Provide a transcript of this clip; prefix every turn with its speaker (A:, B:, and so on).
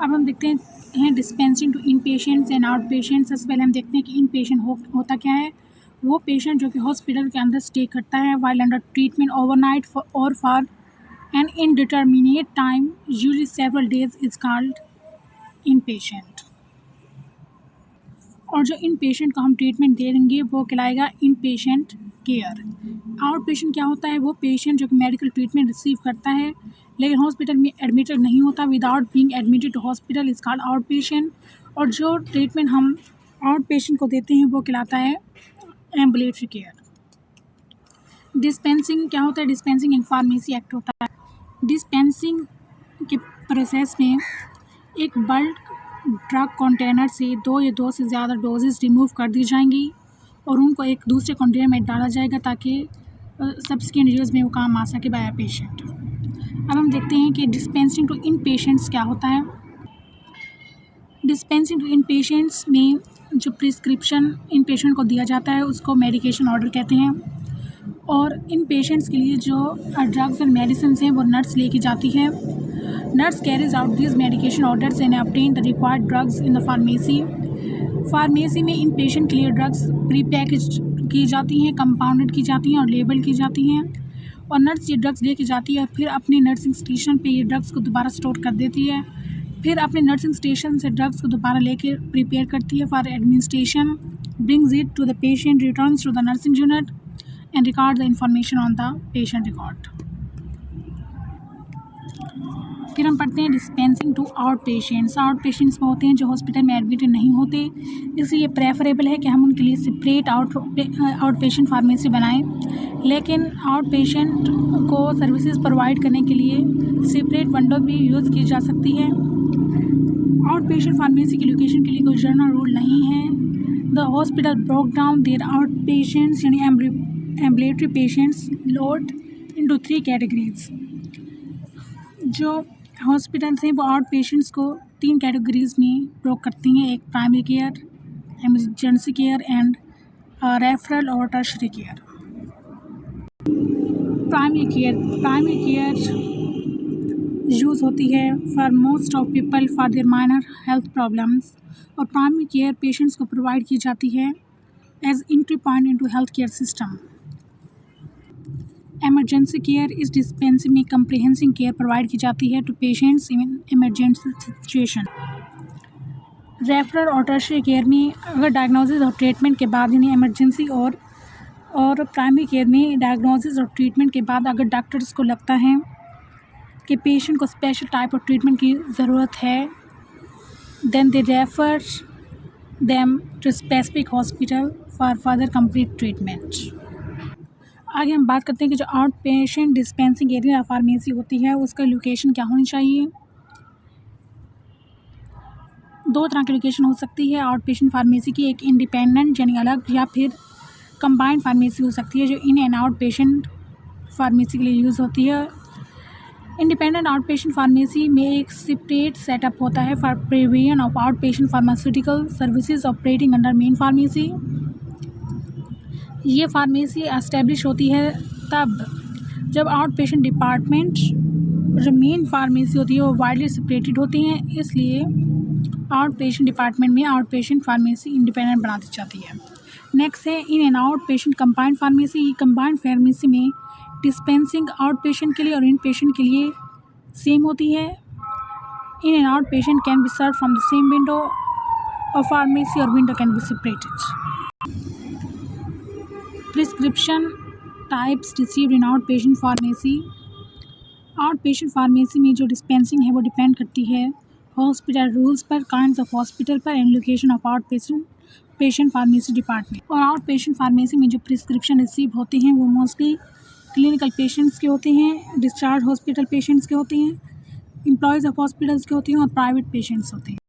A: अब हम देखते हैं dispensing to in patients and out patients. सबसे पहले हम देखते हैं कि इन पेशेंट होता क्या है। वो पेशेंट जो कि हॉस्पिटल के अंदर स्टे करता है वाइल अंडर ट्रीटमेंट ओवरनाइट और for an indeterminate time usually several days is called in patient. और जो इन पेशेंट को हम ट्रीटमेंट दे देंगे वो कहलाएगा इन पेशेंट केयर। आउट पेशेंट क्या होता है, वो पेशेंट जो कि मेडिकल ट्रीटमेंट रिसीव करता है लेकिन हॉस्पिटल में एडमिटेड नहीं होता, without being admitted to hospital is called out patient. और जो ट्रीटमेंट हम आउट पेशेंट को देते हैं वो कहलाता है एम्बुलेटरी केयर। डिस्पेंसिंग क्या होता है, डिस्पेंसिंग इन फार्मेसी एक्ट होता है। डिस्पेंसिंग के प्रोसेस में एक बल्क ड्रग कंटेनर से 2 या 2 से ज़्यादा डोजेस रिमूव कर दी जाएंगी और उनको एक दूसरे कंटेनर में डाला जाएगा ताकि सब्सिक्वेंट यूज़ में वो काम आ सके बाय पेशेंट। अब हम देखते हैं कि डिस्पेंसिंग टू इन पेशेंट्स क्या होता है। डिस्पेंसिंग टू इन पेशेंट्स में जो प्रिस्क्रिप्शन इन पेशेंट को दिया जाता है उसको मेडिकेशन ऑर्डर कहते हैं। और इन पेशेंट्स के लिए जो ड्रग्स और मेडिसिन हैं वो नर्स लेके जाती है। Nurse carries out this medication orders and obtain the required drugs in the pharmacy. Pharmacy में इन पेशेंट के लिए ड्रग्स प्री पैकेज की जाती हैं, कंपाउंडेड की जाती हैं और लेबल की जाती हैं। और नर्स ये ड्रग्स लेके जाती है और फिर अपने नर्सिंग स्टेशन पे ये ड्रग्स को दोबारा स्टोर कर देती है। फिर अपने नर्सिंग स्टेशन से ड्रग्स को दोबारा लेके प्रिपेयर करती है for administration, brings it to the patient, returns to the nursing unit and record the information on the patient record। फिर हम पढ़ते हैं dispensing to out patients. Out patients वो होते हैं जो हॉस्पिटल में एडमिट नहीं होते, इसलिए प्रेफरेबल है कि हम उनके लिए सेपरेट आउट पेशेंट फार्मेसी बनाएं। लेकिन आउट पेशेंट को सर्विसेज प्रोवाइड करने के लिए सेपरेट विंडो भी यूज़ की जा सकती है। आउट पेशेंट फार्मेसी की लोकेशन के लिए कोई जनरल रूल नहीं है। The hospital broke down their out patients यानी ambulatory patients load into 3 categories. जो हॉस्पिटल्स हैं वो आउट पेशेंट्स को 3 कैटेगरीज में ब्रोक करती हैं, एक primary care, emergency care and referral और tertiary care. Primary care use होती है for most of people for their minor health problems. और प्राइमरी केयर पेशेंट्स को प्रोवाइड की जाती है as entry point into health care system. Emergency care इस dispensing में कंप्रिहेंसिव केयर प्रोवाइड की जाती है to patients in emergency situation. Referral और टर्शरी केयर में अगर डायग्नोसिस और ट्रीटमेंट के बाद यानी इमरजेंसी और प्राइमरी केयर में डायग्नोसिस और ट्रीटमेंट के बाद अगर डॉक्टर्स को लगता है कि पेशेंट को स्पेशल टाइप ऑफ ट्रीटमेंट की ज़रूरत है, then they refer them to specific hospital for further complete treatment. आगे हम बात करते हैं कि जो आउट पेशेंट डिस्पेंसिंग एरिया या फार्मेसी होती है उसका लोकेशन क्या होनी चाहिए। 2 तरह की लोकेशन हो सकती है आउट पेशेंट फार्मेसी की, एक इंडिपेंडेंट यानी अलग, या फिर कंबाइंड फार्मेसी हो सकती है जो इन एंड आउट पेशेंट फार्मेसी के लिए यूज़ होती है। इंडिपेंडेंट आउट पेशेंट फार्मेसी में एक सेपरेट सेटअप होता है for provision of out patient pharmaceutical services operating under main pharmacy. ये फार्मेसी एस्टेब्लिश होती है तब जब आउट पेशेंट डिपार्टमेंट जो मेन फार्मेसी होती है वो वाइडली सेपरेटेड होती हैं, इसलिए आउट पेशेंट डिपार्टमेंट में आउट पेशेंट फार्मेसी इंडिपेंडेंट बना दी जाती है। नेक्स्ट है in and out patient combined pharmacy. Combined pharmacy में डिस्पेंसिंग आउट पेशेंट के लिए और इन पेशेंट के लिए सेम होती है। In and out patient can be serve from the same window और फार्मेसी और window can be separated. Prescription types received in out patient pharmacy. Out patient pharmacy में जो डिस्पेंसिंग है वो डिपेंड करती है हॉस्पिटल रूल्स पर, काइंड्स ऑफ हॉस्पिटल पर and location of out patient pharmacy department. और आउट पेशेंट फार्मेसी में जो प्रिस्क्रिप्शन रिसीव होते हैं वो मोस्टली क्लिनिकल पेशेंट्स के होते हैं, डिस्चार्ज हॉस्पिटल पेशेंट्स के होते हैं, एम्प्लॉयज़ ऑफ हॉस्पिटल्स के होते हैं और प्राइवेट पेशेंट्स होते हैं।